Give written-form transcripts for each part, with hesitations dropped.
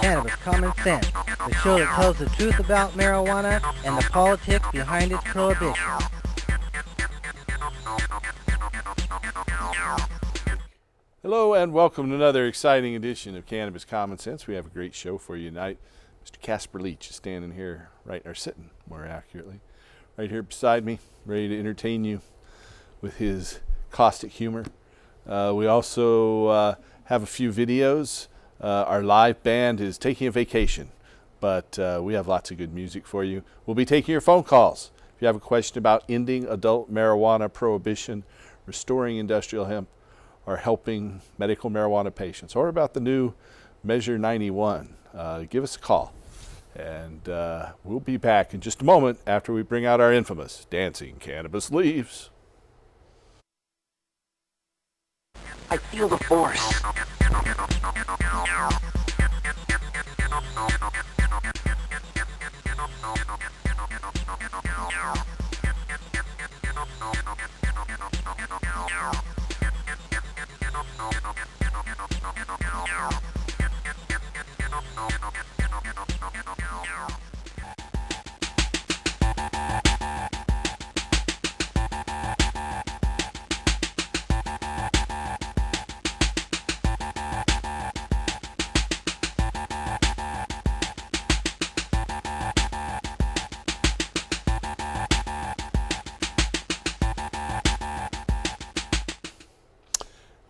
Cannabis Common Sense, the show that tells the truth about marijuana and the politics behind its prohibition. Hello and welcome to another exciting edition of Cannabis Common Sense. We have a great show for you tonight. Mr. Casper Leach is standing here, sitting more accurately, right here beside me, ready to entertain you with his caustic humor. We also have a few videos. Our live band is taking a vacation, but we have lots of good music for you. We'll be taking your phone calls. If you have a question about ending adult marijuana prohibition, restoring industrial hemp, or helping medical marijuana patients, or about the new Measure 91, give us a call. And we'll be back in just a moment after we bring out our infamous Dancing Cannabis Leaves. I feel the force.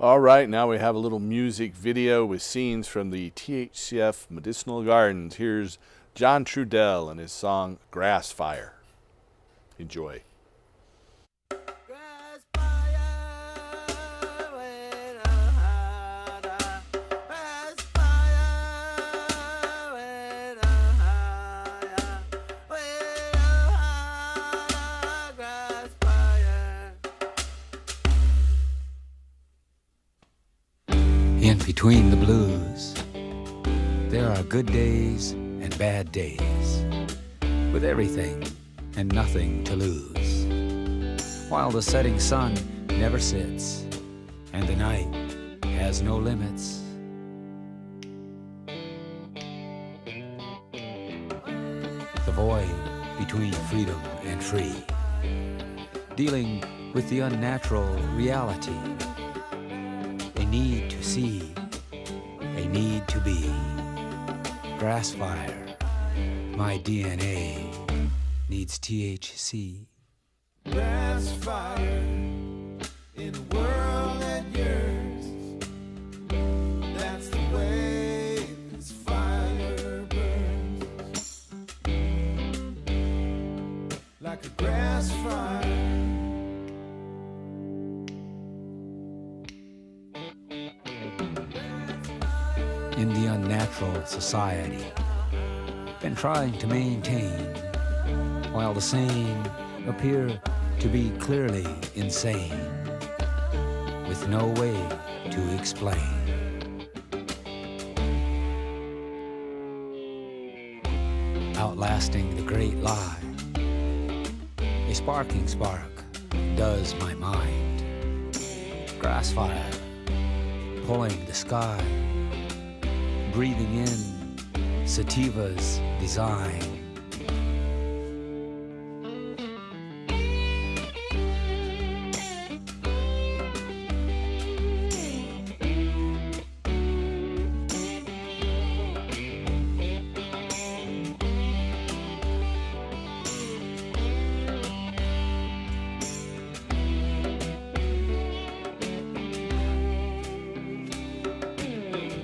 All right, now we have a little music video with scenes from the THCF Medicinal Gardens. Here's John Trudell and his song Grass Fire. Enjoy. In between the blues, there are good days and bad days, with everything and nothing to lose. While the setting sun never sits, and the night has no limits. The void between freedom and free, dealing with the unnatural reality. A need to see, a need to be. Grass fire, my DNA needs THC. Grass fire in a world like yours. That's the way this fire burns. Like a grass fire. In the unnatural society, been trying to maintain, while the sane appear to be clearly insane, with no way to explain. Outlasting the great lie, a sparking spark does my mind. Grass fire, pulling the sky, breathing in sativa's design.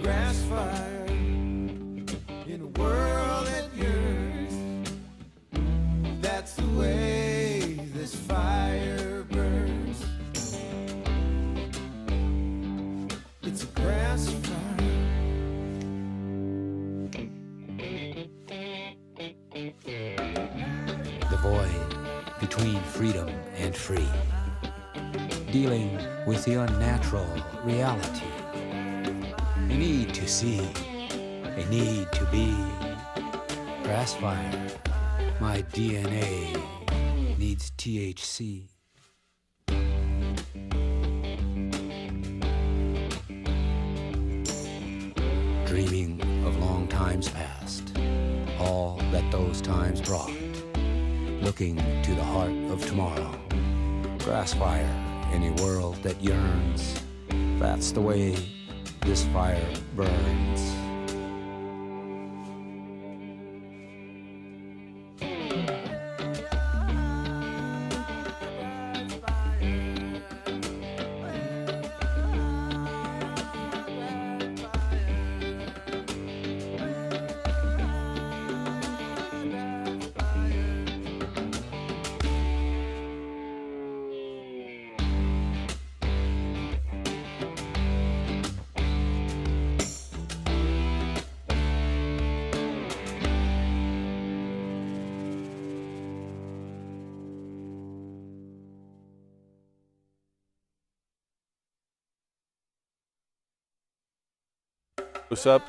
Grass fire in a world like yours. That's the way this fire burns. It's a grass fire. The void between freedom and free, dealing with the unnatural reality. A need to see, a need to be. Grass fire, my DNA needs THC. Dreaming of long times past, all that those times brought, looking to the heart of tomorrow. Grass fire in a world that yearns, that's the way this fire burns. What's up?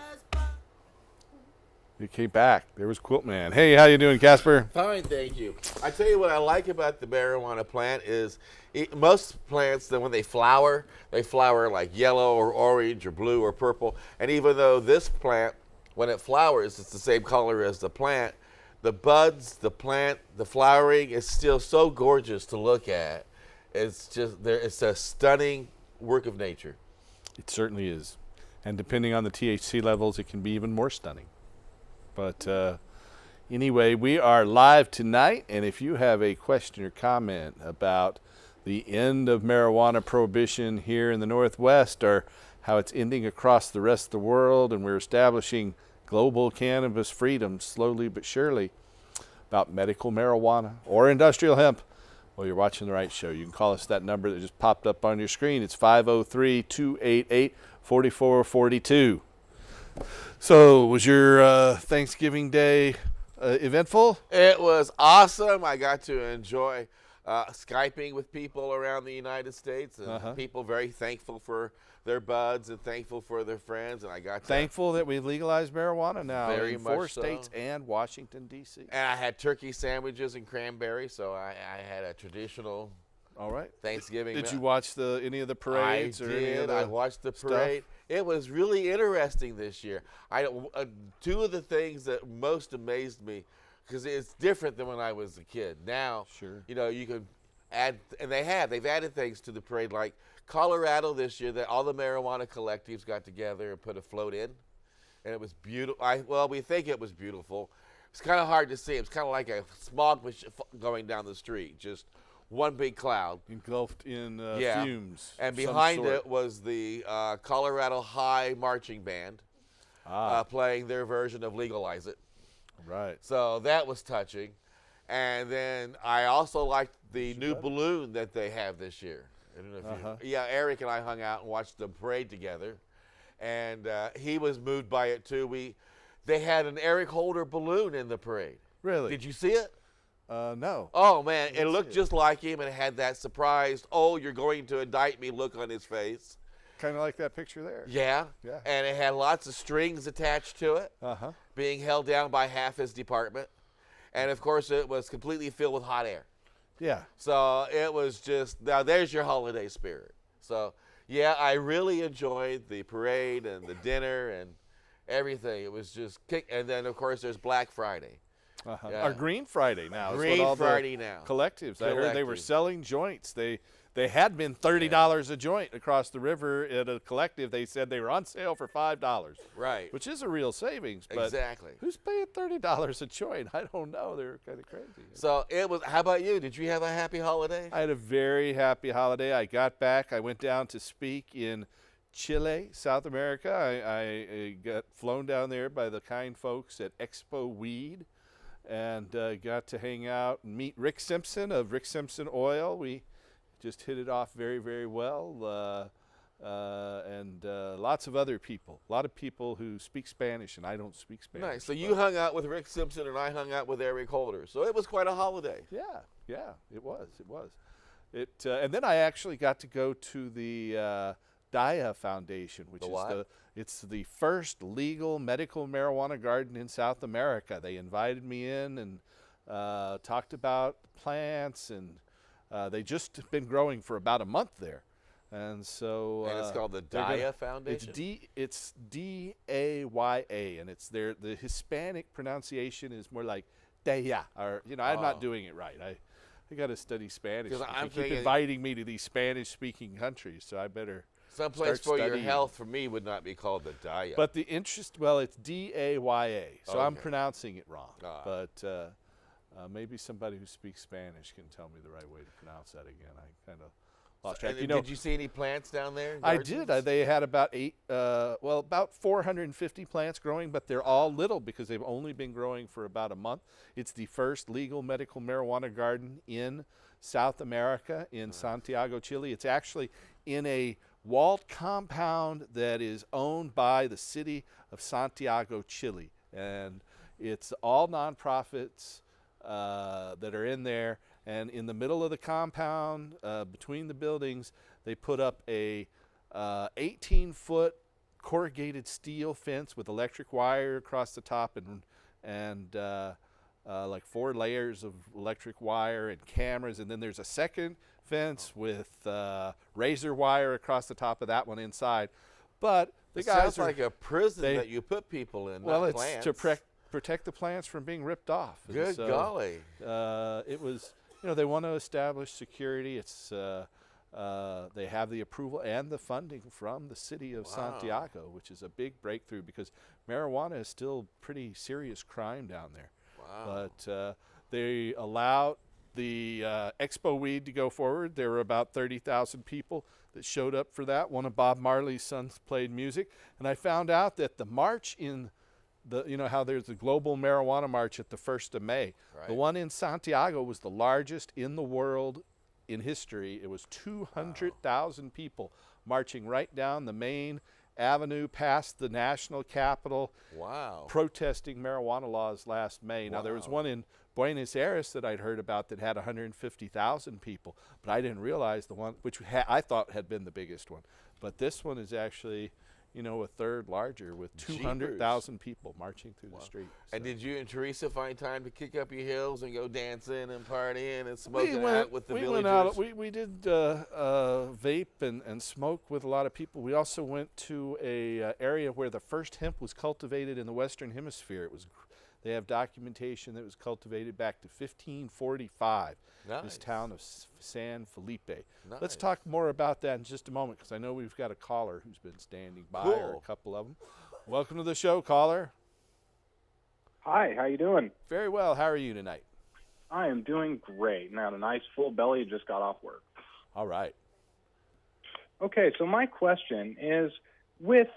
You came back. There was Quilt Man. Hey, how you doing, Casper? Fine, thank you. I tell you what I like about the marijuana plant is most plants, then when they flower like yellow or orange or blue or purple. And even though this plant, when it flowers, it's the same color as the plant, the buds, the plant, the flowering is still so gorgeous to look at. It's just it's a stunning work of nature. It certainly is. And depending on the THC levels, it can be even more stunning. But anyway, we are live tonight, and if you have a question or comment about the end of marijuana prohibition here in the Northwest, or how it's ending across the rest of the world, and we're establishing global cannabis freedom slowly but surely, about medical marijuana or industrial hemp, well, you're watching the right show. You can call us that number that just popped up on your screen. It's 503-288-4442. So, was your Thanksgiving Day eventful? It was awesome. I got to enjoy Skyping with people around the United States, and people very thankful for their buds and thankful for their friends. And I got thankful that we've legalized marijuana now very in 4 much states and Washington, D.C. And I had turkey sandwiches and cranberry, so I had a traditional All right. Thanksgiving. Did you watch any of the parades? I or any of did. the I watched the parade. stuff? It was really interesting this year. Two of the things that most amazed me, because it's different than when I was a kid. Now, Sure. you can add, and they've added things to the parade, like Colorado this year, that all the marijuana collectives got together and put a float in, and it was beautiful. We think it was beautiful. It's kind of hard to see. It's kind of like a smog going down the street, just one big cloud. Engulfed in fumes. And of some behind sort. it was the Colorado High Marching Band playing their version of Legalize It. Right. So that was touching. And then I also liked the new balloon that they have this year. I don't know if Eric and I hung out and watched the parade together. And he was moved by it too. They had an Eric Holder balloon in the parade. Really? Did you see it? No. Oh, man, it looked just like him, and it had that surprised, oh, you're going to indict me look on his face. Kind of like that picture there. Yeah. Yeah. And it had lots of strings attached to it, being held down by half his department. And, of course, it was completely filled with hot air. Yeah. So it was just, now there's your holiday spirit. So, yeah, I really enjoyed the parade and the dinner and everything. It was just and then, of course, there's Black Friday. Yeah. Our Green Friday now. Green is what all Friday the now. Collectives. I heard they were Collective. selling joints. They had been $30 a joint across the river at a collective. They said they were on sale for $5. Right. Which is a real savings. But Exactly. who's paying $30 a joint? I don't know. They're kind of crazy. So it was, how about you? Did you have a happy holiday? I had a very happy holiday. I got back. I went down to speak in Chile, South America. I got flown down there by the kind folks at Expo Weed, and got to hang out and meet Rick Simpson of Rick Simpson Oil. We just hit it off very, very well, and lots of other people. A lot of people who speak Spanish, and I don't speak Spanish. Nice. So you hung out with Rick Simpson, and I hung out with Eric Holder. So it was quite a holiday. Yeah, it was. And then I actually got to go to the Daya Foundation, which it's the first legal medical marijuana garden in South America. They invited me in and talked about plants, and they just been growing for about a month there. And so And it's called the they're gonna- Daya Foundation? It's D-A-Y-A, and it's the Hispanic pronunciation is more like Daya, or I'm not doing it right. I got to study Spanish. 'Cause I'm They keep thinking- inviting me to these Spanish-speaking countries, so I better Someplace start for your studying. health for me would not be called the Daya. But the interest, well, it's D-A-Y-A, so I'm Okay. pronouncing it wrong. Ah. But maybe somebody who speaks Spanish can tell me the right way to pronounce that again. I kind of lost track. And did you see any plants down there? I did. Gardens? They had about about 450 plants growing, but they're all little because they've only been growing for about a month. It's the first legal medical marijuana garden in South America, in Santiago, Chile. It's actually in a walled compound that is owned by the city of Santiago, Chile. And it's all nonprofits that are in there. And in the middle of the compound, between the buildings, they put up a 18-foot corrugated steel fence with electric wire across the top and like 4 layers of electric wire and cameras. And then there's a second fence with razor wire across the top of that one inside. But the It guys sounds are, like a prison that you put people in. well, not it's plants. to protect the plants from being ripped off. And Good so, golly. it was, they want to establish security. It's they have the approval and the funding from the city of Santiago, which is a big breakthrough because marijuana is still pretty serious crime down there. Wow. But they allowed the Expo Weed to go forward. There were about 30,000 people that showed up for that. One of Bob Marley's sons played music. And I found out that the march in how there's the global marijuana march at the 1st of May. Right. The one in Santiago was the largest in the world in history. It was 200,000 people marching right down the main avenue past the national capital, Wow. protesting marijuana laws last May. Now, there was one in Buenos Aires that I'd heard about that had 150,000 people, but I didn't realize the one, which I thought had been the biggest one. But this one is actually, a third larger with 200,000 people marching through the street. And So- did you and Teresa find time to kick up your heels and go dancing and partying and smoking out with the we villagers? went out. We did vape and smoke with a lot of people. We also went to a area where the first hemp was cultivated in the Western Hemisphere. They have documentation that it was cultivated back to 1545. Nice. This town of San Felipe. Nice. Let's talk more about that in just a moment because I know we've got a caller who's been standing by, or a Cool. couple of them. Welcome to the show, caller. Hi, how you doing? Very well. How are you tonight? I am doing great. Now, a nice full belly, just got off work. All right. Okay, so my question is, with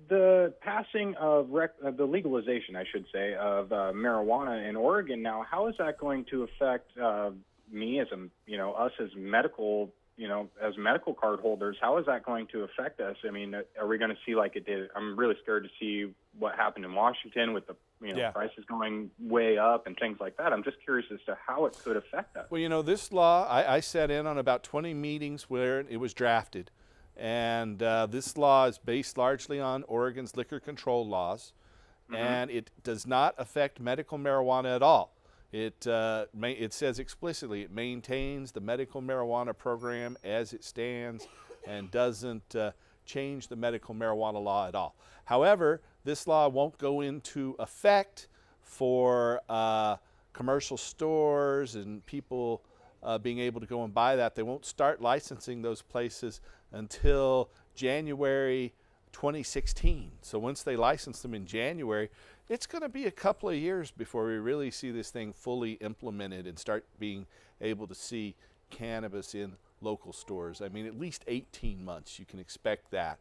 the passing of the legalization, I should say, of marijuana in Oregon now, how is that going to affect me as us as medical, as medical card holders? How is that going to affect us? I mean, are we going to see like it did? I'm really scared to see what happened in Washington with the Yeah. prices going way up and things like that. I'm just curious as to how it could affect us. Well, this law, I sat in on about 20 meetings where it was drafted. And this law is based largely on Oregon's liquor control laws. And it does not affect medical marijuana at all. It says explicitly it maintains the medical marijuana program as it stands and doesn't change the medical marijuana law at all. However, this law won't go into effect for commercial stores and people being able to go and buy that. They won't start licensing those places until January 2016. So once they license them in January, it's going to be a couple of years before we really see this thing fully implemented and start being able to see cannabis in local stores. I mean, at least 18 months, you can expect that.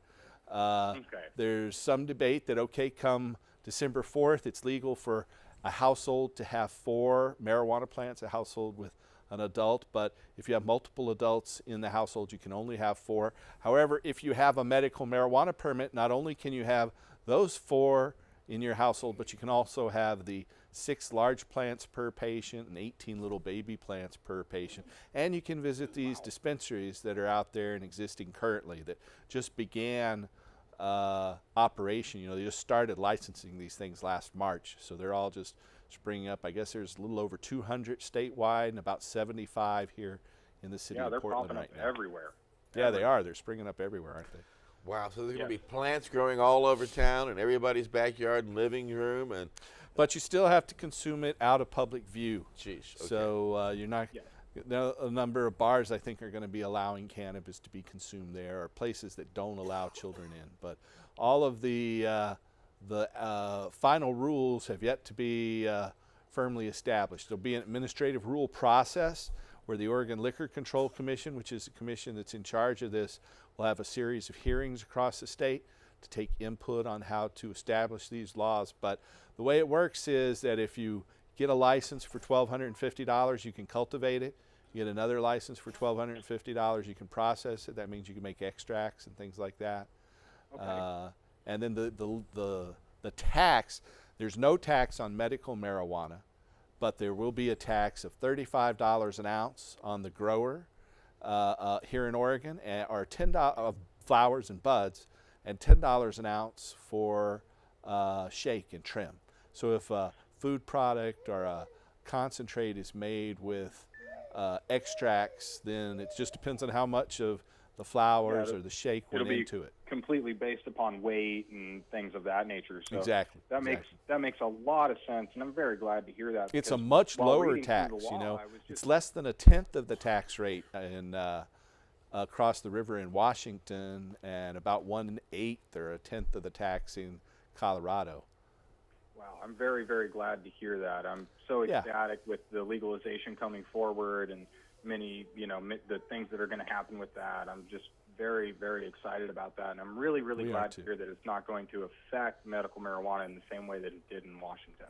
Okay. There's some debate that, come December 4th, it's legal for a household to have 4 marijuana plants, a household with an adult, but if you have multiple adults in the household, you can only have 4. However, if you have a medical marijuana permit, not only can you have those 4 in your household, but you can also have the 6 large plants per patient and 18 little baby plants per patient. And you can visit these dispensaries that are out there and existing currently that just began operation. They just started licensing these things last March, so they're all just springing up. I guess there's a little over 200 statewide and about 75 here in the city Yeah, of they're Portland popping right up now. everywhere. Yeah, they are. They're springing up everywhere, aren't they? Wow, so there's going to be plants growing all over town in everybody's backyard and living room, and But you still have to consume it out of public view. geez, okay. So you're not. A number of bars, I think, are going to be allowing cannabis to be consumed there, or places that don't allow children in. But all of the final rules have yet to be firmly established. There'll be an administrative rule process where the Oregon Liquor Control Commission, which is the commission that's in charge of this, will have a series of hearings across the state to take input on how to establish these laws. But the way it works is that if you get a license for $1,250, you can cultivate it. You get another license for $1,250, you can process it. That means you can make extracts and things like that. Okay. And then the tax, there's no tax on medical marijuana, but there will be a tax of $35 an ounce on the grower here in Oregon, or $10 of flowers and buds, and $10 an ounce for shake and trim. So if a food product or a concentrate is made with extracts, then it just depends on how much of the flowers or the shake went into it. Completely based upon weight and things of that nature. So Exactly. That makes a lot of sense, and I'm very glad to hear that. It's a because much while lower reading through tax, the law, I was It's just- less than a tenth of the tax rate in across the river in Washington, and about 1/8 or a tenth of the tax in Colorado. Wow, I'm very, very glad to hear that. I'm so Yeah. ecstatic with the legalization coming forward and many, the things that are going to happen with that. I'm just very, very excited about that, and I'm really, really We are glad too. to hear that it's not going to affect medical marijuana in the same way that it did in Washington.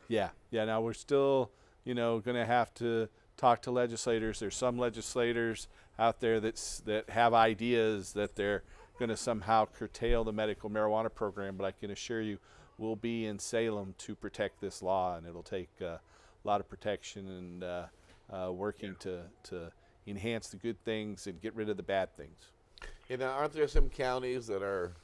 Yeah. Now we're still, going to have to talk to legislators. There's some legislators out there that have ideas that they're going to somehow curtail the medical marijuana program, but I can assure you we'll be in Salem to protect this law, and it'll take a lot of protection and working to enhance the good things and get rid of the bad things. Aren't there some counties that are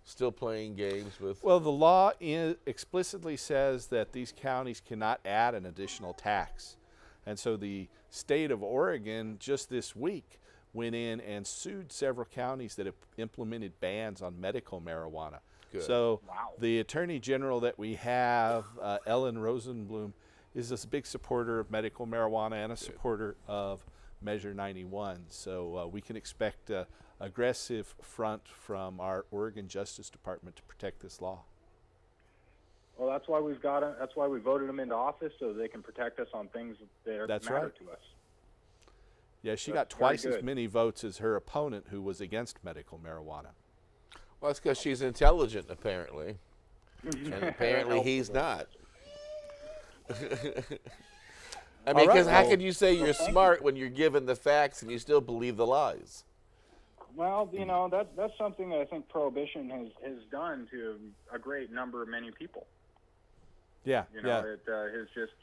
still playing games with? Well, the law explicitly says that these counties cannot add an additional tax. And so the state of Oregon just this week went in and sued several counties that have implemented bans on medical marijuana. Good. So Wow. the Attorney General that we have, Ellen Rosenblum, is a big supporter of medical marijuana and a supporter of Measure 91. So we can expect an aggressive front from our Oregon Justice Department to protect this law. Well, that's why we've got it. That's why we voted them into office, so they can protect us on things that That's matter right. to us. Yeah, she That's got twice very as good. many votes as her opponent, who was against medical marijuana. Well, that's because she's intelligent, apparently. And apparently he's not. I mean, All right, because how well- could you say you're smart when you're given the facts and you still believe the lies? Well, that's something that I think prohibition has done to a great number of many people. Yeah, It has just,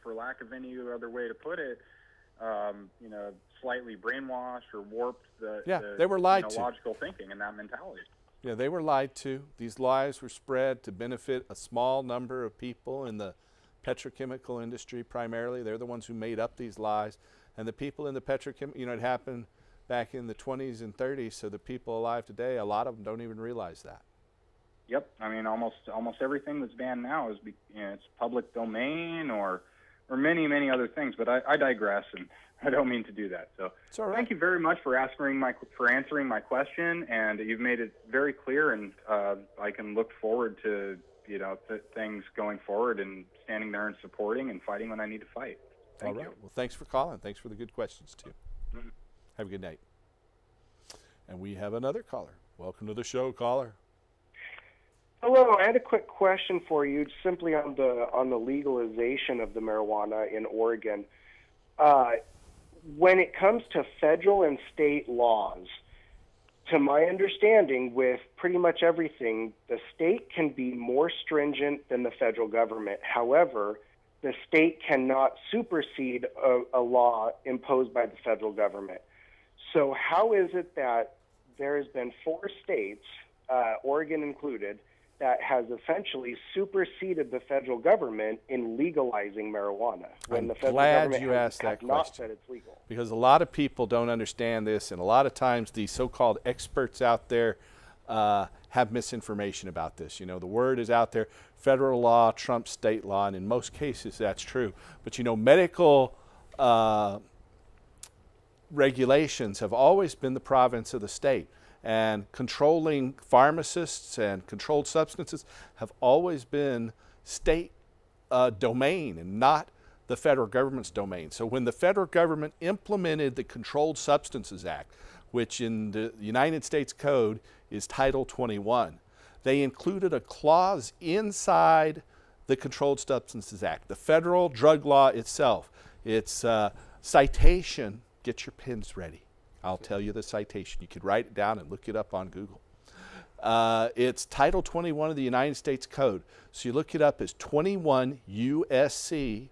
for lack of any other way to put it, slightly brainwashed or warped they were lied to. logical thinking and that mentality. Yeah, they were lied to. These lies were spread to benefit a small number of people in the petrochemical industry primarily. They're the ones who made up these lies. And the people in the petrochemical, it happened back in the 20s and 30s, so the people alive today, a lot of them don't even realize that. Yep, I mean almost everything that's banned now is it's public domain or many other things. But I digress, and I don't mean to do that. So It's all right. thank you very much for answering my question, and you've made it very clear, and I can look forward to things going forward and standing there and supporting and fighting when I need to fight. Thank All right. you. Well, thanks for calling. Thanks for the good questions, too. Mhm. Have a good night. And we have another caller. Welcome to the show, caller. Hello, I had a quick question for you, simply on the legalization of the marijuana in Oregon. When it comes to federal and state laws, to my understanding, with pretty much everything, the state can be more stringent than the federal government. However, the state cannot supersede a law imposed by the federal government. So how is it that there has been 4 states, Oregon included, that has essentially superseded the federal government in legalizing marijuana when I'm the federal glad government you has, asked that has not question. said it's legal. Because a lot of people don't understand this, and a lot of times the so-called experts out there have misinformation about this. You know, the word is out there, federal law trumps state law, and in most cases that's true. But, you know, medical regulations have always been the province of the state, and controlling pharmacists and controlled substances have always been state domain and not the federal government's domain. So when the federal government implemented the Controlled Substances Act, which in the United States Code is Title 21, they included a clause inside the Controlled Substances Act, the federal drug law itself. It's citation, get your pens ready. I'll tell you the citation. You could write it down and look it up on Google. It's Title 21 of the United States Code. So you look it up as 21 USC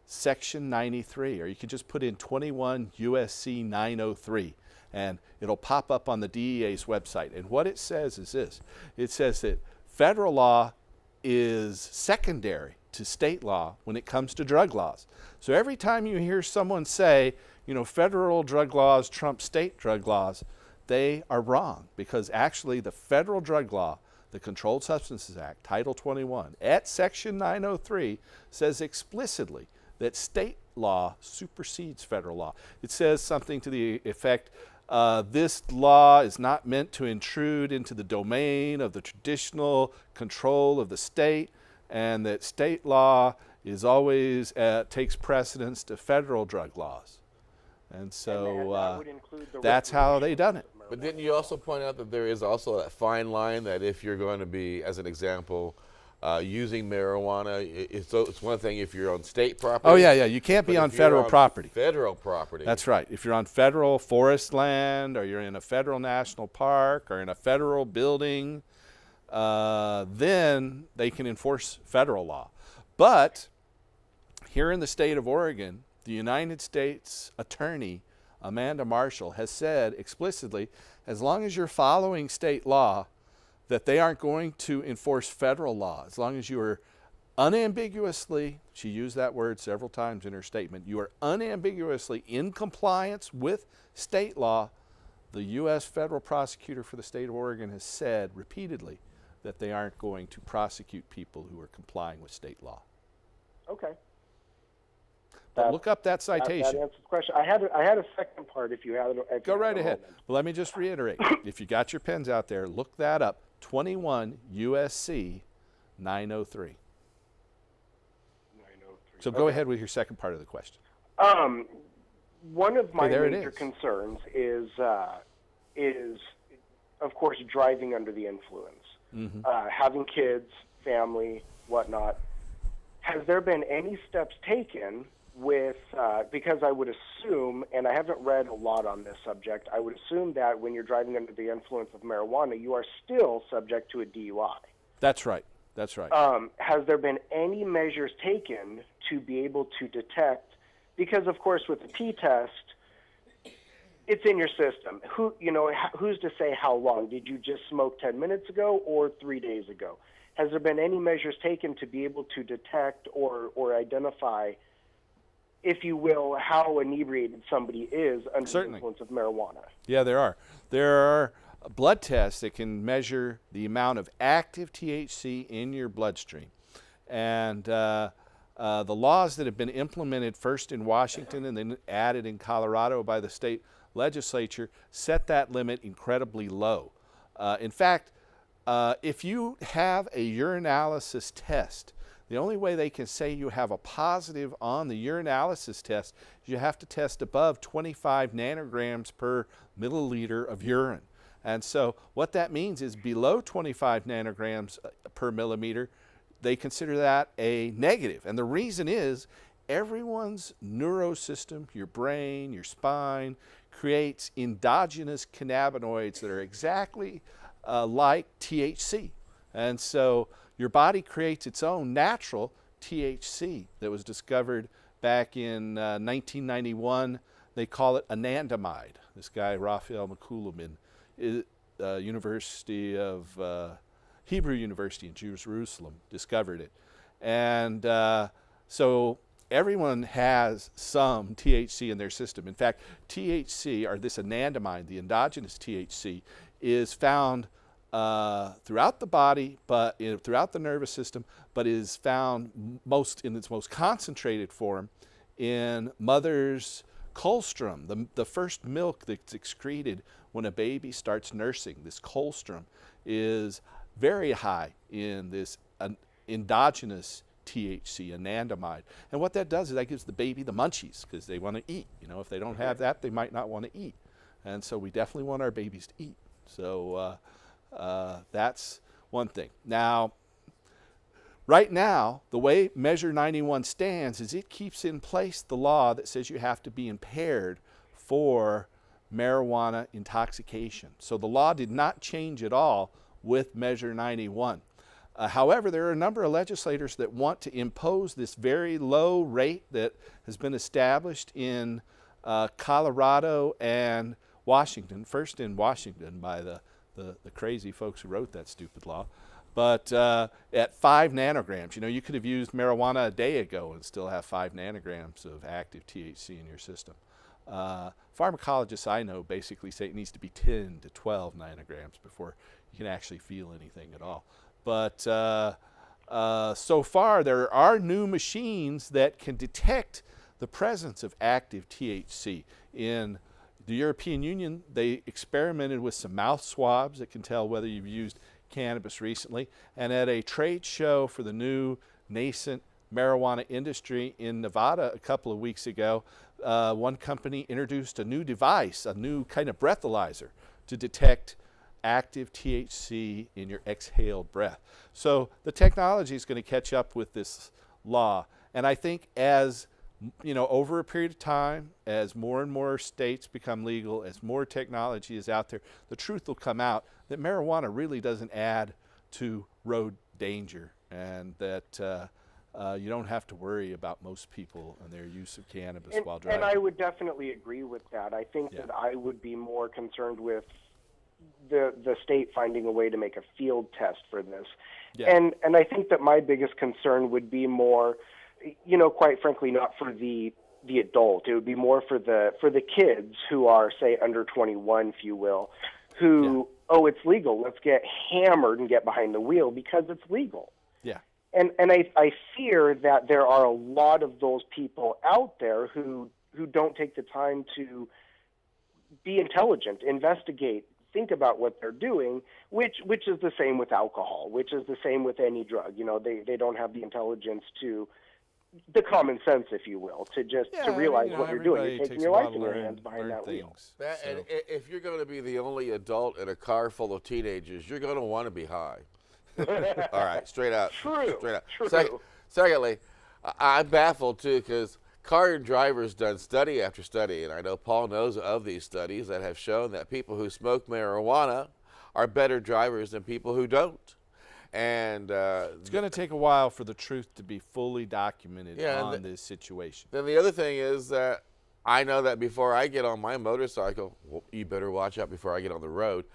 Section 93, or you could just put in 21 USC 903, and it'll pop up on the DEA's website. And what it says is this. It says that federal law is secondary to state law when it comes to drug laws. So every time you hear someone say, you know, federal drug laws trump state drug laws, they are wrong, because actually the federal drug law, the Controlled Substances Act, Title 21, at Section 903, says explicitly that state law supersedes federal law. It says something to the effect, this law is not meant to intrude into the domain of the traditional control of the state, and that state law is always takes precedence to federal drug laws. And so that would include the that's how they done it. But didn't you also point out that there is also that fine line that if you're going to be, as an example, using marijuana, it's one thing if you're on state property. Oh, yeah, you can't be on federal property. Federal property. That's right. If you're on federal forest land, or you're in a federal national park, or in a federal building, then they can enforce federal law. But here in the state of Oregon, the United States Attorney, Amanda Marshall, has said explicitly, as long as you're following state law, that they aren't going to enforce federal law. As long as you are unambiguously, she used that word several times in her statement, you are unambiguously in compliance with state law, the U.S. federal prosecutor for the state of Oregon has said repeatedly that they aren't going to prosecute people who are complying with state law. Okay. But look up that citation. That answers the question. I had a second part if you had it. Go right ahead. Well, let me just reiterate. If you got your pens out there, look that up. 21 USC 903. 903. So go ahead with your second part of the question. One of my there it major is. concerns is, of course, driving under the influence. Mm-hmm. Having kids, family, whatnot. Has there been any steps taken with, because I would assume, and I haven't read a lot on this subject, I would assume that when you're driving under the influence of marijuana, you are still subject to a DUI. That's right. That's right. Has there been any measures taken to be able to detect, because of course with the T-test, it's in your system. Who's to say how long? Did you just smoke 10 minutes ago or 3 days ago? Has there been any measures taken to be able to detect or identify, if you will, how inebriated somebody is under the influence of marijuana? Yeah, there are. There are blood tests that can measure the amount of active THC in your bloodstream. And the laws that have been implemented first in Washington and then added in Colorado by the state legislature set that limit incredibly low. In fact, if you have a urinalysis test, the only way they can say you have a positive on the urinalysis test is you have to test above 25 nanograms per milliliter of urine. And so what that means is below 25 nanograms per millimeter, they consider that a negative. And the reason is everyone's neurosystem, your brain, your spine, creates endogenous cannabinoids that are exactly like THC. And so your body creates its own natural THC that was discovered back in 1991. They call it anandamide. This guy, Raphael Mikulimin, University of Hebrew University in Jerusalem discovered it. And so everyone has some THC in their system. In fact, THC, or this anandamide, the endogenous THC, is found throughout the body, but throughout the nervous system, but is found in its most concentrated form in mother's colostrum, the first milk that's excreted when a baby starts nursing. This colostrum is very high in this endogenous THC, anandamide. And what that does is that gives the baby the munchies because they want to eat. You know, if they don't have that, they might not want to eat. And so we definitely want our babies to eat. So that's one thing. Now, right now, the way Measure 91 stands is it keeps in place the law that says you have to be impaired for marijuana intoxication. So the law did not change at all with Measure 91. However, there are a number of legislators that want to impose this very low rate that has been established in Colorado and Washington. First in Washington by the crazy folks who wrote that stupid law. But at 5 nanograms, you know, you could have used marijuana a day ago and still have 5 nanograms of active THC in your system. Pharmacologists I know basically say it needs to be 10 to 12 nanograms before you can actually feel anything at all. But so far, there are new machines that can detect the presence of active THC. In the European Union, they experimented with some mouth swabs that can tell whether you've used cannabis recently. And at a trade show for the new nascent marijuana industry in Nevada a couple of weeks ago, one company introduced a new device, a new kind of breathalyzer to detect active THC in your exhaled breath. So the technology is going to catch up with this law. And I think as, you know, over a period of time, as more and more states become legal, as more technology is out there, the truth will come out that marijuana really doesn't add to road danger, and that you don't have to worry about most people and their use of cannabis while driving. And I would definitely agree with that. I think that I would be more concerned with the state finding a way to make a field test for this. And I think that my biggest concern would be more, you know, quite frankly, not for the adult. It would be more for the kids who are, say, under 21, if you will, who, oh, it's legal, let's get hammered and get behind the wheel because it's legal. Yeah. And I fear that there are a lot of those people out there who don't take the time to be intelligent, investigate, think about what they're doing, which is the same with alcohol, which is the same with any drug. You know, they don't have the intelligence to, the common sense, if you will, to just to realize what you're doing. You're taking your life in your hands behind that wheel. And if you're going to be the only adult in a car full of teenagers, you're going to want to be high. All right, straight out. True. Straight out. True. Secondly, I'm baffled too because car drivers done study after study, and I know Paul knows of these studies that have shown that people who smoke marijuana are better drivers than people who don't. And it's going to take a while for the truth to be fully documented on this situation. Then the other thing is that I know that before I get on my motorcycle, well, you better watch out before I get on the road.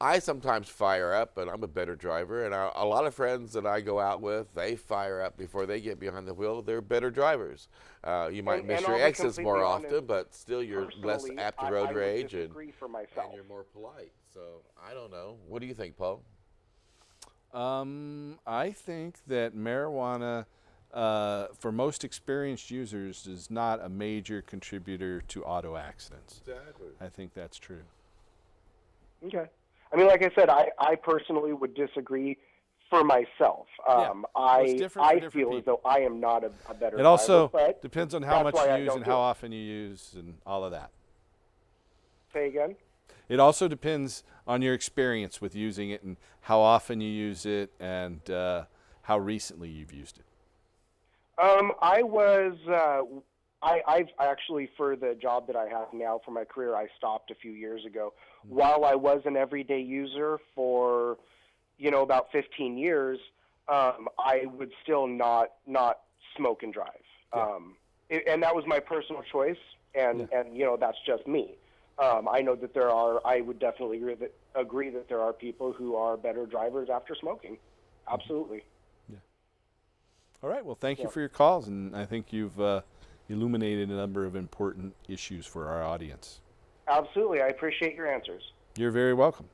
I sometimes fire up, and I'm a better driver. And a lot of friends that I go out with, they fire up before they get behind the wheel. They're better drivers. You might miss your exits more often, but still you're less apt to road rage, and you're more polite. So I don't know. What do you think, Paul? I think that marijuana, for most experienced users, is not a major contributor to auto accidents. Exactly. I think that's true. Okay. I mean, like I said, I personally would disagree for myself. I feel as though I am not a better driver. It also but depends on how much you use and how often you use and all of that. Say again? It also depends on your experience with using it and how often you use it and how recently you've used it. I've actually, for the job that I have now for my career, I stopped a few years ago. While I was an everyday user for, you know, about 15 years, I would still not smoke and drive. And that was my personal choice, and you know, that's just me. I know that I would definitely agree agree that there are people who are better drivers after smoking. Absolutely. Yeah. All right. Well, thank you Yeah. for your calls, and I think you've illuminated a number of important issues for our audience. Absolutely. I appreciate your answers. You're very welcome.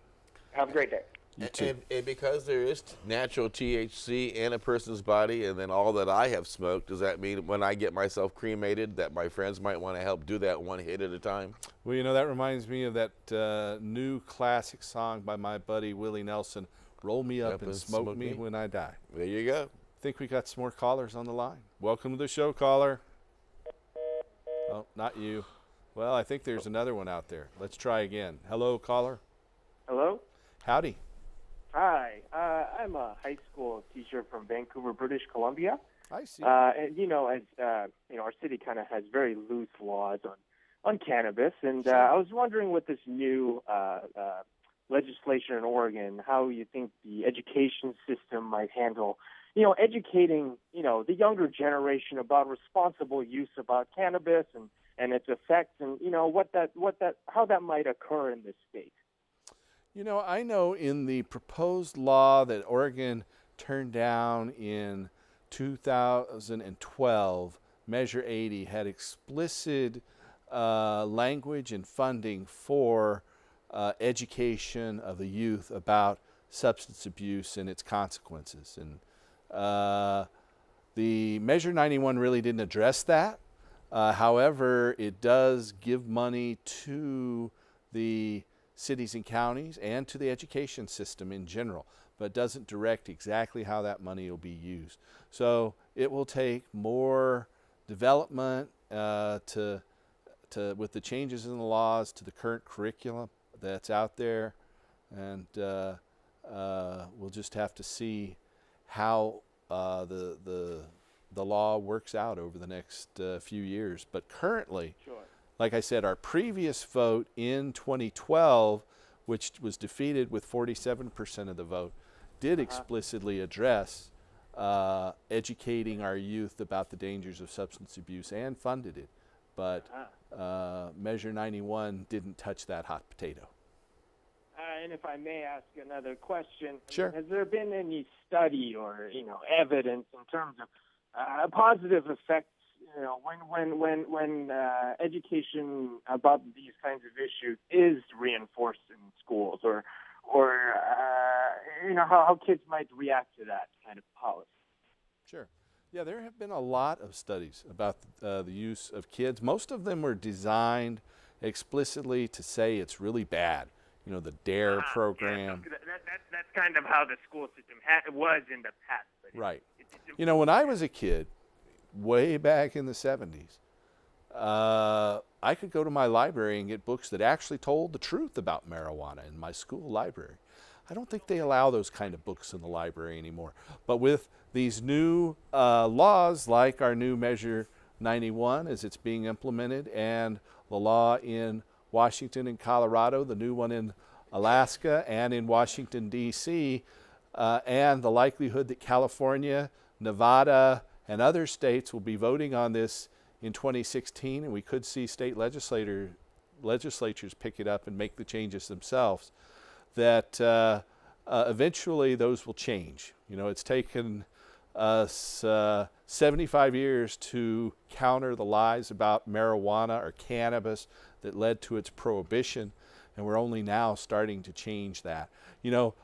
Have a great day. You too. And because there is natural THC in a person's body, and then all that I have smoked, does that mean when I get myself cremated that my friends might want to help do that one hit at a time? Well, you know, that reminds me of that new classic song by my buddy Willie Nelson, Roll Me Up and Smoke Me When I Die. There you go. I think we got some more callers on the line. Welcome to the show, caller. Oh, not you. Well, I think there's another one out there. Let's try again. Hello, caller. Hello? Howdy. Hi. I'm a high school teacher from Vancouver, British Columbia. I see. And, as our city kind of has very loose laws on cannabis. And I was wondering with this new legislation in Oregon, how you think the education system might handle, educating, the younger generation about responsible use about cannabis and its effects and, how that might occur in this state. I know in the proposed law that Oregon turned down in 2012, Measure 80 had explicit language and funding for education of the youth about substance abuse and its consequences. And the Measure 91 really didn't address that. However, it does give money to the cities and counties and to the education system in general, but doesn't direct exactly how that money will be used. So it will take more development with the changes in the laws to the current curriculum that's out there, and we'll just have to see how the law works out over the next few years. But currently, Sure. like I said, our previous vote in 2012, which was defeated with 47% of the vote, did explicitly address educating our youth about the dangers of substance abuse and funded it. But Measure 91 didn't touch that hot potato. And if I may ask another question, Sure. Has there been any study or evidence in terms of positive effects? When education about these kinds of issues is reinforced in schools, or how kids might react to that kind of policy. Sure. Yeah, there have been a lot of studies about the use of kids. Most of them were designed explicitly to say it's really bad. The DARE program. Yeah, that's kind of how the school system was in the past. But Right. When I was a kid, way back in the 70s, I could go to my library and get books that actually told the truth about marijuana in my school library. I don't think they allow those kind of books in the library anymore. But with these new laws, like our new Measure 91 as it's being implemented, and the law in Washington and Colorado, the new one in Alaska and in Washington, D.C., and the likelihood that California, Nevada, and other states will be voting on this in 2016, and we could see state legislatures pick it up and make the changes themselves, that eventually those will change. It's taken us 75 years to counter the lies about marijuana or cannabis that led to its prohibition, and we're only now starting to change that.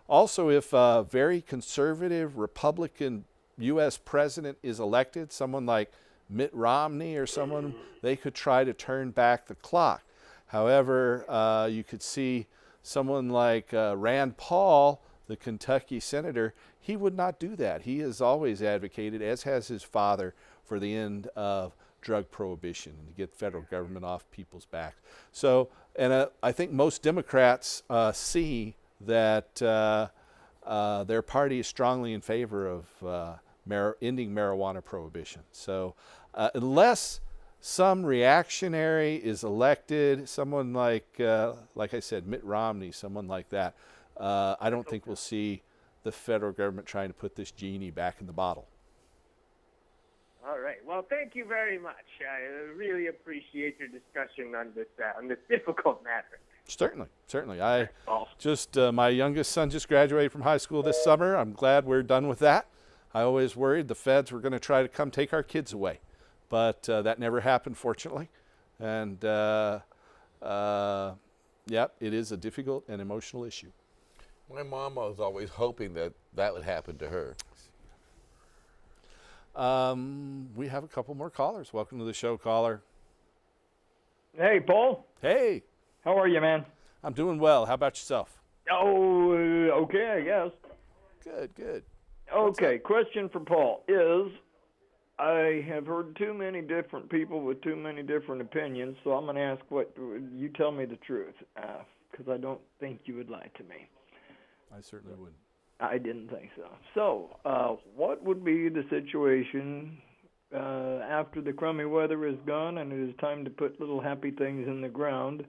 Also, if a very conservative Republican U.S. president is elected, someone like Mitt Romney or someone, they could try to turn back the clock. However, you could see someone like Rand Paul, the Kentucky senator, he would not do that. He has always advocated, as has his father, for the end of drug prohibition and to get the federal government off people's backs. So, and I think most Democrats see that their party is strongly in favor of ending marijuana prohibition. So unless some reactionary is elected, someone like I said, Mitt Romney, someone like that, I don't think we'll see the federal government trying to put this genie back in the bottle. All right. Well, thank you very much. I really appreciate your discussion on this difficult matter. Certainly. I just my youngest son just graduated from high school this summer. I'm glad we're done with that. I always worried the feds were going to try to come take our kids away, but that never happened, fortunately. And yeah, it is a difficult and emotional issue. My mom was always hoping that that would happen to her. We have a couple more callers. Welcome to the show, caller. Hey, Paul. Hey. How are you, man? I'm doing well. How about yourself? Oh, okay, I guess. Good. Okay, question for Paul is, I have heard too many different people with too many different opinions, so I'm going to ask you tell me the truth, because I don't think you would lie to me. I certainly wouldn't. I didn't think so. So, what would be the situation after the crummy weather is gone and it is time to put little happy things in the ground?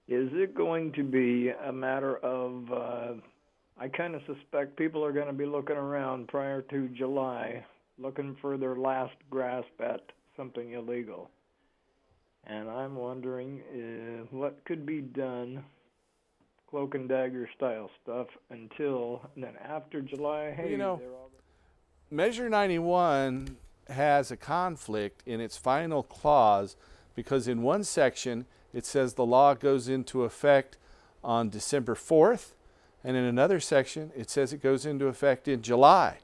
Is it going to be a matter of, I kind of suspect people are going to be looking around prior to July, looking for their last grasp at something illegal. And I'm wondering what could be done, cloak and dagger style stuff, until, and then after July, hey, Measure 91 has a conflict in its final clause because in one section it says the law goes into effect on December 4th, and in another section it says it goes into effect in July.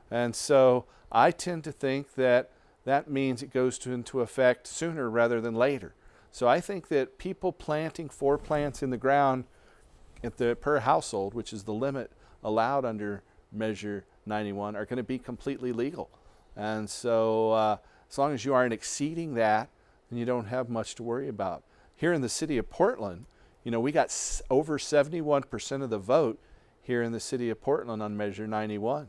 And so I tend to think that that means it goes into effect sooner rather than later. So I think that people planting 4 plants in the ground at the per household, which is the limit allowed under Measure 91, are going to be completely legal. And so as long as you aren't exceeding that, then you don't have much to worry about. Here in the city of Portland, we got over 71% of the vote here in the city of Portland on Measure 91.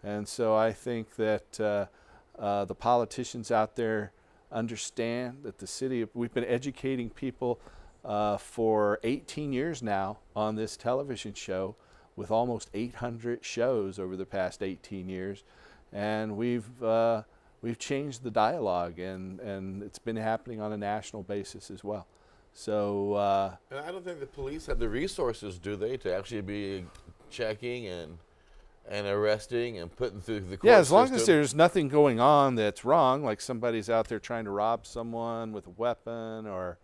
And so I think that the politicians out there understand that we've been educating people for 18 years now on this television show with almost 800 shows over the past 18 years. And we've changed the dialogue, and it's been happening on a national basis as well. So and I don't think the police have the resources, do they, to actually be checking and arresting and putting through the court Yeah, as long system? as there's nothing going on that's wrong, like somebody's out there trying to rob someone with a weapon, or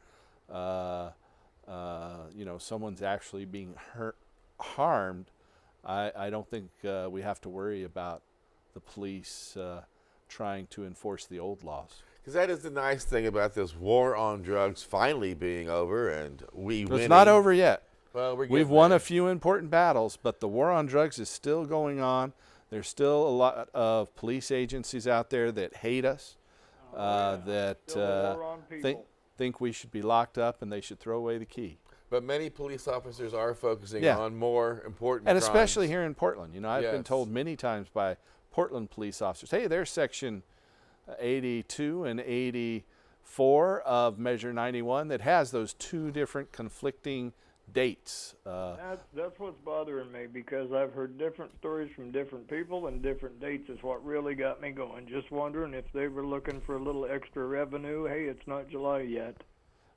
someone's actually being harmed, I don't think we have to worry about the police trying to enforce the old laws. Because that is the nice thing about this war on drugs finally being over, and It's not over yet. Well, we've won a few important battles, but the war on drugs is still going on. There's still a lot of police agencies out there that hate us, that think we should be locked up and they should throw away the key. But many police officers are focusing on more important and crimes. especially here in Portland. I've been told many times by Portland police officers, hey, there's Section 82 and 84 of Measure 91 that has those 2 different conflicting dates. That's what's bothering me, because I've heard different stories from different people, and different dates is what really got me going. Just wondering if they were looking for a little extra revenue. Hey, it's not July yet.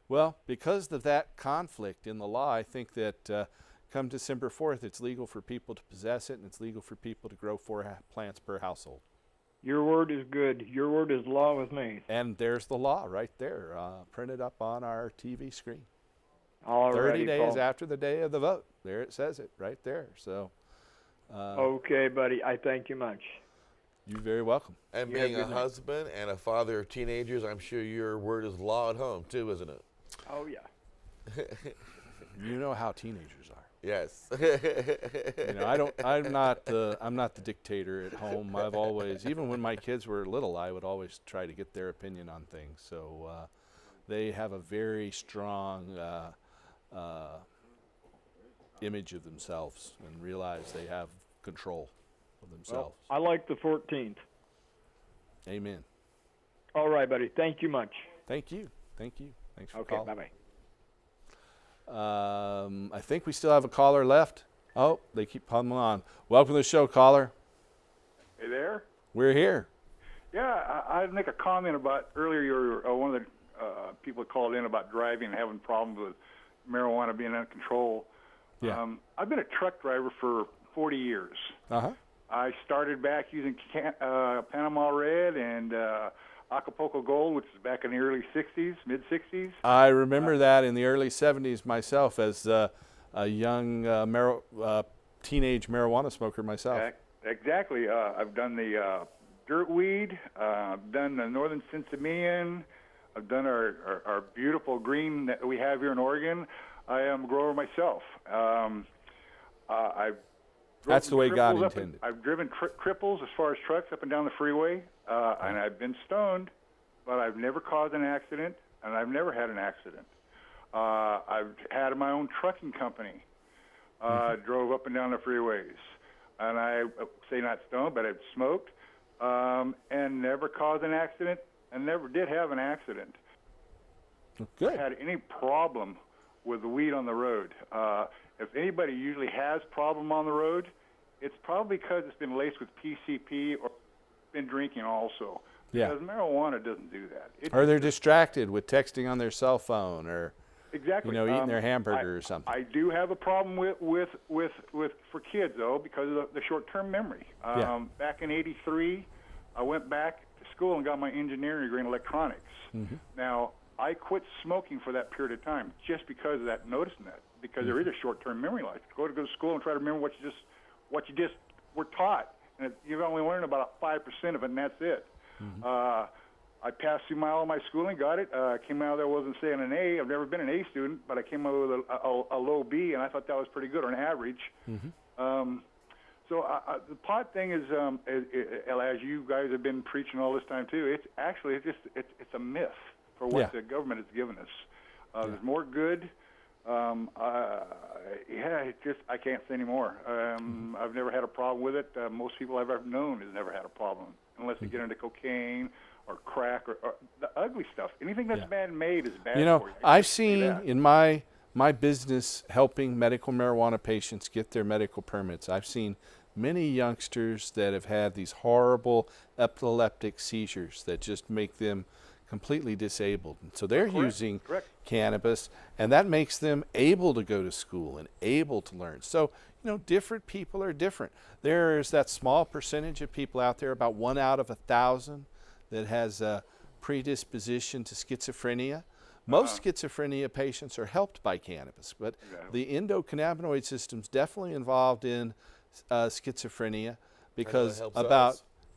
Well, because of that conflict in the law, I think that come December 4th, it's legal for people to possess it, and it's legal for people to grow 4 plants per household. Your word is good. Your word is law with me. And there's the law right there, printed up on our TV screen. All 30 righty, days Paul. after the day of the vote. There it says it right there. So. Okay, buddy. I thank you much. You're very welcome. And being a husband and a father of teenagers, I'm sure your word is law at home too, isn't it? Oh yeah. You know how teenagers are. Yes. I'm not the dictator at home. I've always, even when my kids were little, I would always try to get their opinion on things. So they have a very strong image of themselves and realize they have control of themselves. Well, I like the 14th. Amen. All right, buddy. Thank you much. Thank you. Thanks for Okay, calling. bye-bye. I think we still have a caller left. Oh, they keep pummeling on. Welcome to the show, caller. Hey there. We're here. Yeah, I'd make a comment about earlier. One of the people called in about driving and having problems with marijuana being out of control. Yeah. I've been a truck driver for 40 years. Uh-huh. I started back using Panama Red and Acapulco Gold, which is back in the early 60s, mid-60s. I remember that in the early 70s myself as a young teenage marijuana smoker myself. Exactly. I've done the dirtweed. I've done the Northern Cincinnatian. I've done our beautiful green that we have here in Oregon. I am a grower myself. I've That's the way God cripples intended. I've driven cripples as far as trucks up and down the freeway, and I've been stoned, but I've never caused an accident, and I've never had an accident. I've had my own trucking company, drove up and down the freeways, and I say not stoned, but I've smoked, and never caused an accident, and never did have an accident. Good. Had any problem with the weed on the road. If anybody usually has problem on the road, it's probably because it's been laced with PCP or been drinking also. Yeah. Because marijuana doesn't do that. Or they're distracted with texting on their cell phone, or Exactly. eating their hamburger or something. I do have a problem with for kids though because of the short-term memory. Back in '83, I went back to school and got my engineering degree in electronics. Mm-hmm. Now I quit smoking for that period of time just because of that, noticing that, because there is a short-term memory loss. Go to school and try to remember what you just were taught, and you've only learned about 5% of it, and that's it. Mm-hmm. I passed through all my schooling, got it. Came out of there, wasn't saying an A. I've never been an A student, but I came out with a low B, and I thought that was pretty good, or an average. Mm-hmm. So the pot thing is, as you guys have been preaching all this time too, it's actually it's a myth for what the government has given us. There's more good. I can't say anymore. I've never had a problem with it. Most people I've ever known has never had a problem, unless they get into cocaine or crack or the ugly stuff. Anything that's man-made is bad for you. I've seen in my business helping medical marijuana patients get their medical permits, I've seen many youngsters that have had these horrible epileptic seizures that just make them completely disabled. And so they're using cannabis, and that makes them able to go to school and able to learn. So, different people are different. There's that small percentage of people out there, about 1 out of 1,000, that has a predisposition to schizophrenia. Most schizophrenia patients are helped by cannabis, but the endocannabinoid system's definitely involved in schizophrenia because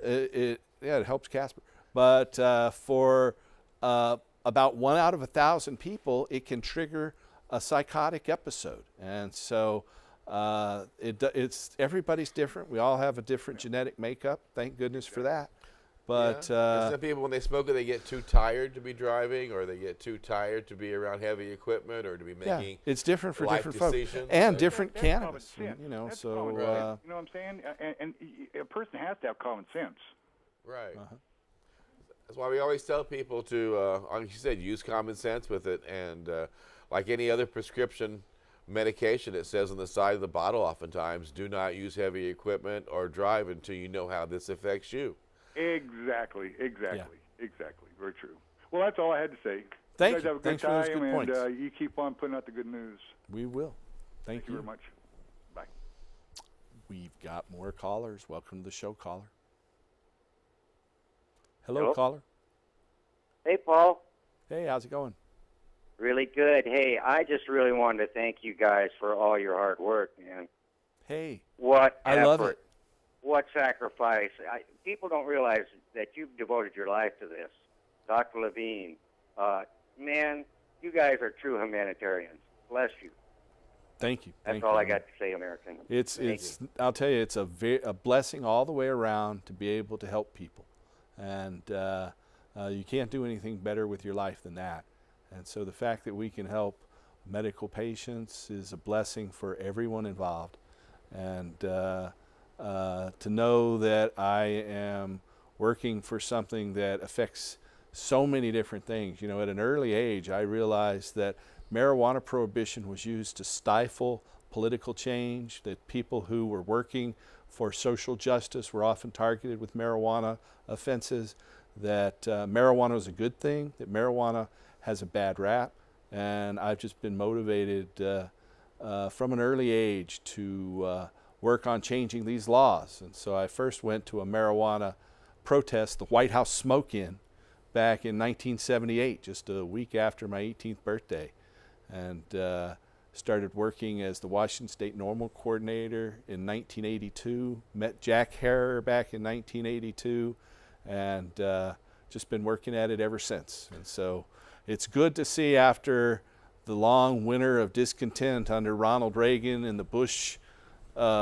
it helps Casper. But for about 1 out of 1,000 people, it can trigger a psychotic episode. And so it's everybody's different. We all have a different genetic makeup. Thank goodness for that. But some people, when they smoke it, they get too tired to be driving, or they get too tired to be around heavy equipment, or to be making it's different for different folks decisions. and different That's cannabis. common sense. You know, That's so common sense. You know what I'm saying? And a person has to have common sense. Right. That's why we always tell people to, like you said, use common sense with it. And like any other prescription medication, it says on the side of the bottle oftentimes, do not use heavy equipment or drive until you know how this affects you. Exactly. Very true. Well, that's all I had to say. Thank you. Guys you. have a good Thanks for those time, good and points. you keep on putting out the good news. We will. Thank you very much. Bye. We've got more callers. Welcome to the show, caller. Hello, caller. Hey, Paul. Hey, how's it going? Really good. Hey, I just really wanted to thank you guys for all your hard work, man. Hey. What I effort, love it. what sacrifice. People don't realize that you've devoted your life to this. Dr. Levine, man, you guys are true humanitarians. Bless you. Thank you. That's all I got to say, American. It's I'll tell you, it's a blessing all the way around to be able to help people, and you can't do anything better with your life than that. And so the fact that we can help medical patients is a blessing for everyone involved, and to know that I am working for something that affects so many different things. You know, at an early age, I realized that marijuana prohibition was used to stifle political change, that people who were working for social justice were often targeted with marijuana offenses, that marijuana was a good thing, that marijuana has a bad rap, And I've just been motivated from an early age to work on changing these laws. And so I first went to a marijuana protest, the White House smoke-in, back in 1978, just a week after my 18th birthday. And started working as the Washington State Normal Coordinator in 1982, met Jack Harrer back in 1982, and just been working at it ever since. And so it's good to see, after the long winter of discontent under Ronald Reagan and the Bush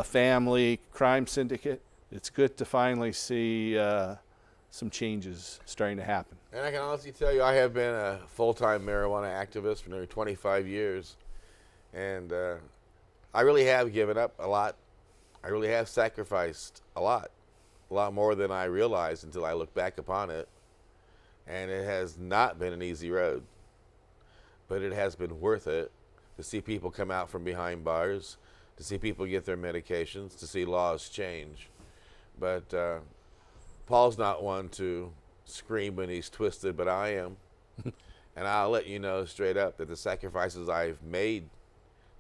family crime syndicate, it's good to finally see some changes starting to happen. And I can honestly tell you, I have been a full-time marijuana activist for nearly 25 years. And I really have given up a lot. I really have sacrificed a lot more than I realized until I look back upon it. And it has not been an easy road, but it has been worth it to see people come out from behind bars, to see people get their medications, to see laws change. But Paul's not one to scream when he's twisted, but I am. And I'll let you know straight up that the sacrifices I've made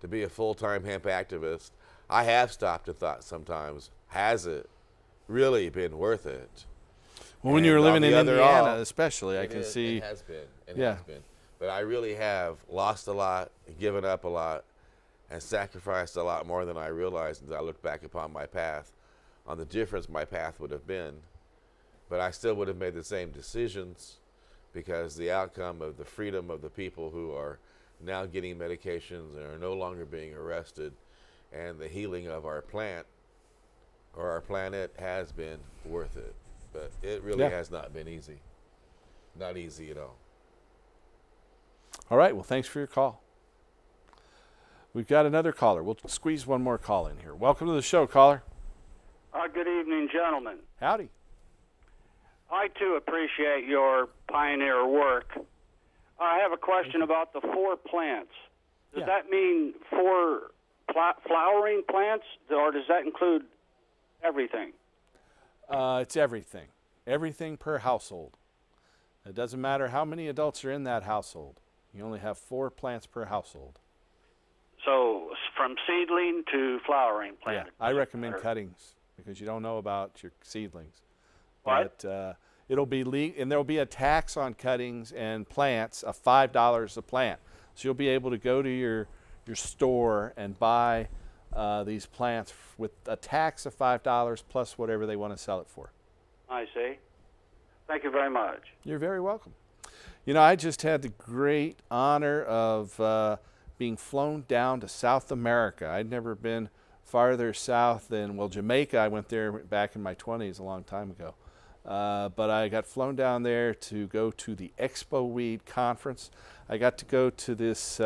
to be a full-time hemp activist, I have stopped and thought sometimes, has it really been worth it? Well, when you were living in Indiana, especially, I can see. It has been. It has been. But I really have lost a lot, given up a lot, and sacrificed a lot more than I realized as I look back upon my path, on the difference my path would have been. But I still would have made the same decisions, because the outcome of the freedom of the people who are now getting medications and are no longer being arrested, and the healing of our plant or our planet has been worth it. But it really has not been easy. Not easy at all. All right, well, thanks for your call. We've got another caller. We'll squeeze one more call in here. Welcome to the show, caller. Good evening, gentlemen. Howdy. I, too, appreciate your pioneer work. I have a question about the 4 plants. Does that mean 4 flowering plants, or does that include everything? It's everything. Everything per household. It doesn't matter how many adults are in that household. You only have 4 plants per household. So from seedling to flowering plant. Yeah, I recommend cuttings, because you don't know about your seedlings. What? But it'll be and there'll be a tax on cuttings and plants of $5 a plant. So you'll be able to go to your store and buy these plants with a tax of $5 plus whatever they want to sell it for. I see. Thank you very much. You're very welcome. You know, I just had the great honor of being flown down to South America. I'd never been farther south than, well, Jamaica. I went there back in my 20s a long time ago. But I got flown down there to go to the Expo Weed Conference. I got to go to this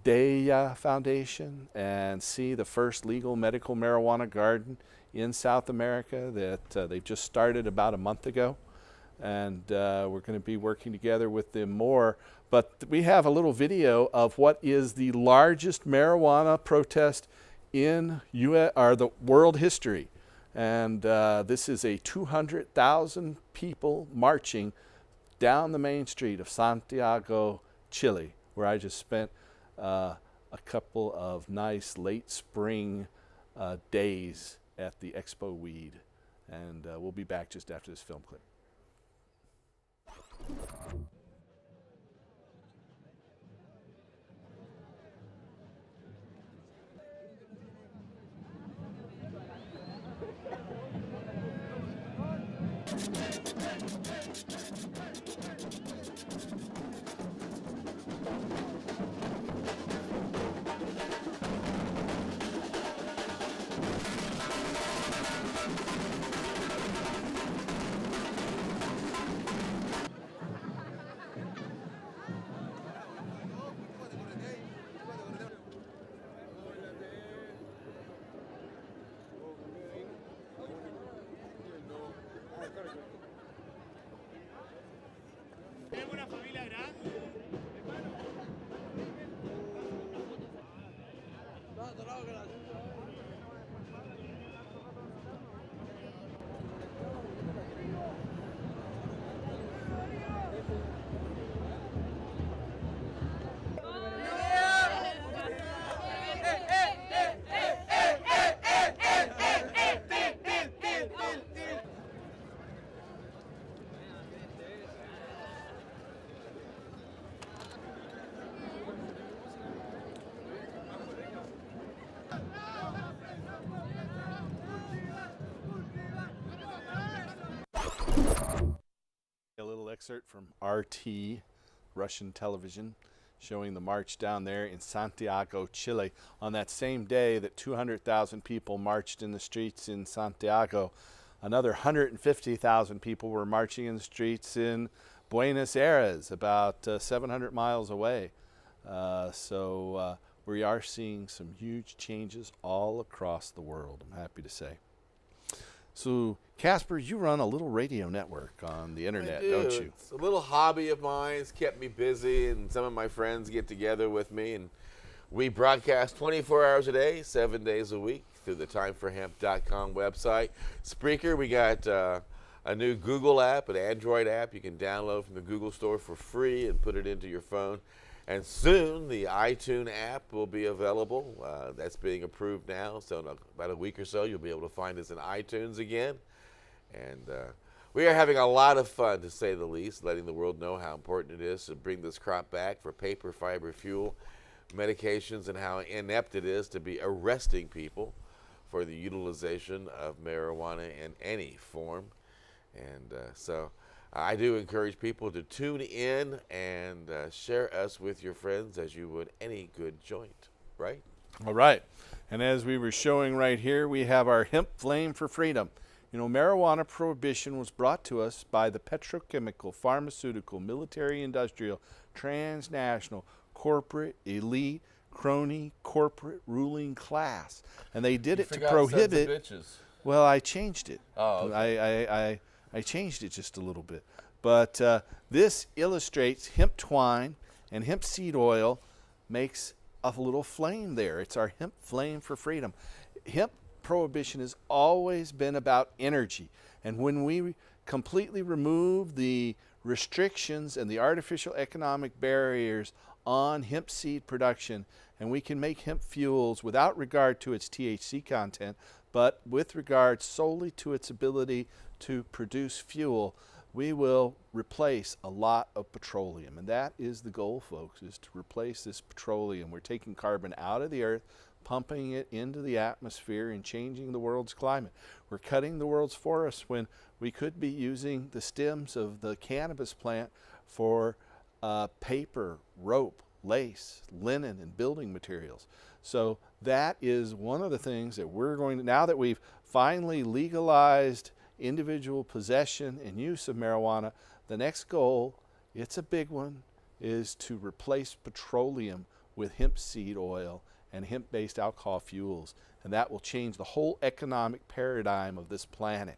DEA Foundation and see the first legal medical marijuana garden in South America that they've just started about a month ago. And we're going to be working together with them more. But we have a little video of what is the largest marijuana protest in the world history. And this is a 200,000 people marching down the main street of Santiago, Chile, where I just spent a couple of nice late spring days at the Expo Weed. And we'll be back just after this film clip. excerpt from RT, Russian television, showing the march down there in Santiago, Chile. On that same day that 200,000 people marched in the streets in Santiago, another 150,000 people were marching in the streets in Buenos Aires, about 700 miles away. So we are seeing some huge changes all across the world, I'm happy to say. So, Casper, you run a little radio network on the internet, don't you? It's a little hobby of mine. It's kept me busy, and some of my friends get together with me, and we broadcast 24 hours a day, 7 days a week through the timeforhemp.com website. Spreaker, we got a new Google app, an Android app you can download from the Google Store for free and put it into your phone. And soon the iTunes app will be available. That's being approved now, so in about a week or so you'll be able to find us in iTunes again. And we are having a lot of fun, to say the least, letting the world know how important it is to bring this crop back for paper, fiber, fuel, medications, and how inept it is to be arresting people for the utilization of marijuana in any form. And so I do encourage people to tune in and share us with your friends as you would any good joint, right? All right. And as we were showing right here, we have our hemp flame for freedom. You know, marijuana prohibition was brought to us by the petrochemical, pharmaceutical, military, industrial, transnational, corporate, elite, crony, corporate ruling class. And they did it to prohibit. Well, I changed it. Oh, okay. I changed it just a little bit. But this illustrates hemp twine and hemp seed oil makes a little flame there. It's our hemp flame for freedom. Hemp prohibition has always been about energy. And when we completely remove the restrictions and the artificial economic barriers on hemp seed production, and we can make hemp fuels without regard to its THC content, but with regard solely to its ability to produce fuel, we will replace a lot of petroleum. And that is the goal, folks, is to replace this petroleum. We're taking carbon out of the earth, pumping it into the atmosphere, and changing the world's climate. We're cutting the world's forests when we could be using the stems of the cannabis plant for paper, rope, lace, linen, and building materials. So that is one of the things that we're going to, now that we've finally legalized individual possession and use of marijuana, the next goal, it's a big one, is to replace petroleum with hemp seed oil and hemp-based alcohol fuels. And that will change the whole economic paradigm of this planet.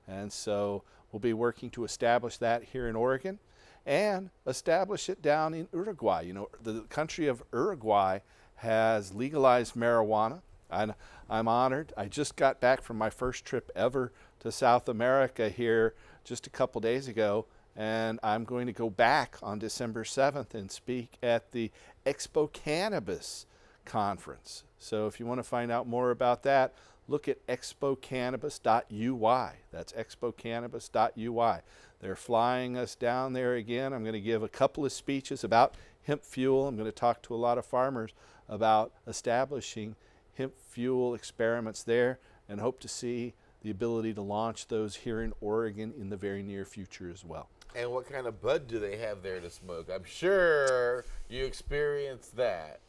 And so we'll be working to establish that here in Oregon and establish it down in Uruguay. You know, the country of Uruguay has legalized marijuana. And I'm honored. I just got back from my first trip ever to South America here just a couple days ago, and I'm going to go back on December 7th and speak at the Expo Cannabis conference. So if you want to find out more about that, look at expocannabis.uy. That's expocannabis.uy. They're flying us down there again. I'm going to give a couple of speeches about hemp fuel. I'm going to talk to a lot of farmers about establishing hemp fuel experiments there, and hope to see the ability to launch those here in Oregon in the very near future as well. And what kind of bud do they have there to smoke? I'm sure you experienced that.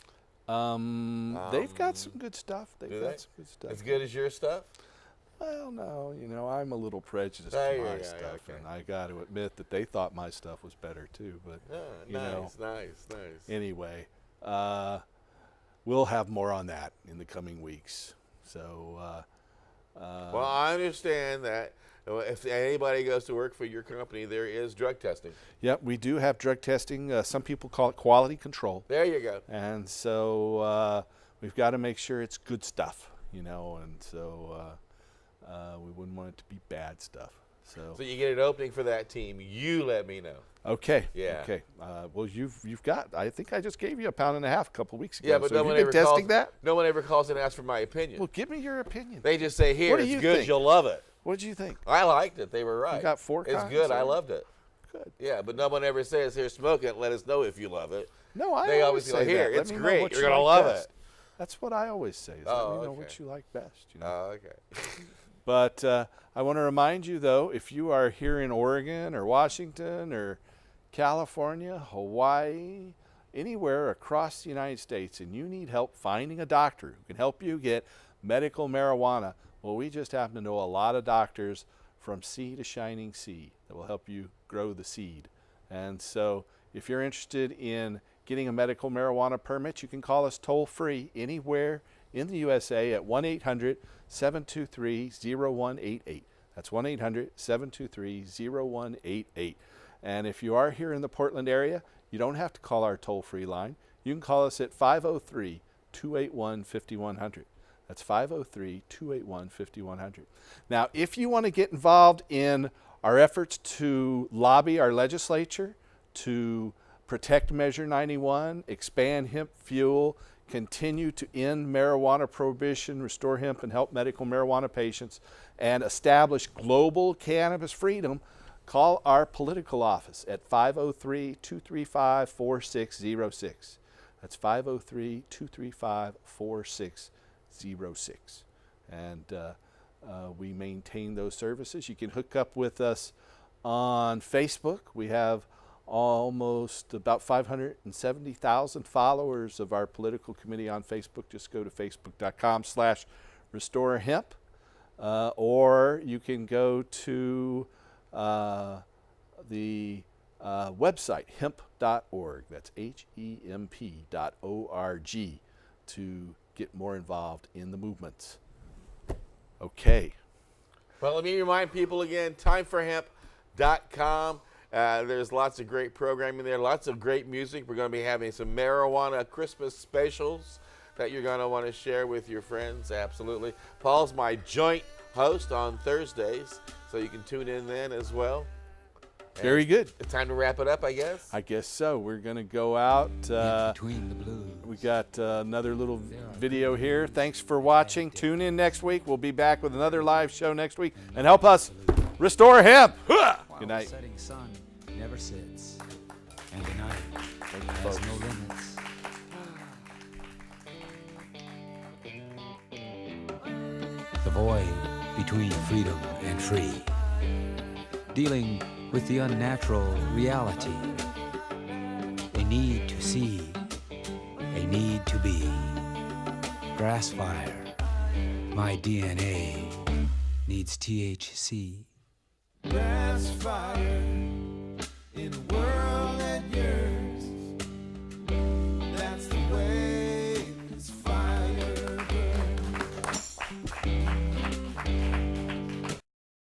They've got some good stuff. They've got some good stuff. As good as your stuff? Well, no, you know, I'm a little prejudiced to my stuff, and I got to admit that they thought my stuff was better too. But you know, nice. Anyway, we'll have more on that in the coming weeks. So, well, I understand that if anybody goes to work for your company, there is drug testing. Yep, we do have drug testing. Some people call it quality control. There you go. And so we've got to make sure it's good stuff, you know, and so we wouldn't want it to be bad stuff. So you get an opening for that team, you let me know. Okay. Yeah. Okay. Well, you've got. I think I just gave you 1.5 pounds a couple weeks ago. Yeah, but so no one ever testing that. No one ever calls and asks for my opinion. Well, give me your opinion. They just say, "Here, it's good. You'll love it." What did you think? I liked it. They were right. You got 4 It's good. I loved it. Good. Yeah, but no one ever says, "Here, smoke it. Let us know if you love it." No, I they always say, "Here, that. it's great. You're gonna like love best. it." That's what I always say. Is let me know what you like best. You know? Oh, okay. But I want to remind you, though, if you are here in Oregon or Washington or California, Hawaii, anywhere across the United States, and you need help finding a doctor who can help you get medical marijuana, well, we just happen to know a lot of doctors from sea to shining sea that will help you grow the seed. And so if you're interested in getting a medical marijuana permit, you can call us toll-free anywhere in the USA at 1-800-723-0188. That's 1-800-723-0188. And if you are here in the Portland area, you don't have to call our toll-free line. You can call us at 503-281-5100. That's 503-281-5100. Now, if you want to get involved in our efforts to lobby our legislature to protect Measure 91, expand hemp fuel, continue to end marijuana prohibition, restore hemp and help medical marijuana patients, and establish global cannabis freedom, call our political office at 503-235-4606. That's 503-235-4606. And we maintain those services. You can hook up with us on Facebook. We have almost about 570,000 followers of our political committee on Facebook. Just go to facebook.com/restorehemp, or you can go to the website hemp.org. That's HEMP.org to get more involved in the movements. Okay. Well, let me remind people again, timeforhemp.com. There's lots of great programming there, lots of great music. We're going to be having some marijuana Christmas specials that you're going to want to share with your friends. Absolutely. Paul's my joint host on Thursdays, so you can tune in then as well. Very good. It's time to wrap it up, I guess. I guess so. We're going to go out. Between the blues. We got another little video here. Thanks for watching. Tune in next week. We'll be back with another live show next week. And help us restore hemp. Good night. The setting sun never sits, and the night has no limits. The void between freedom and free, dealing with the unnatural reality, a need to see, a need to be. Grass fire, my DNA needs THC. Grass fire in a world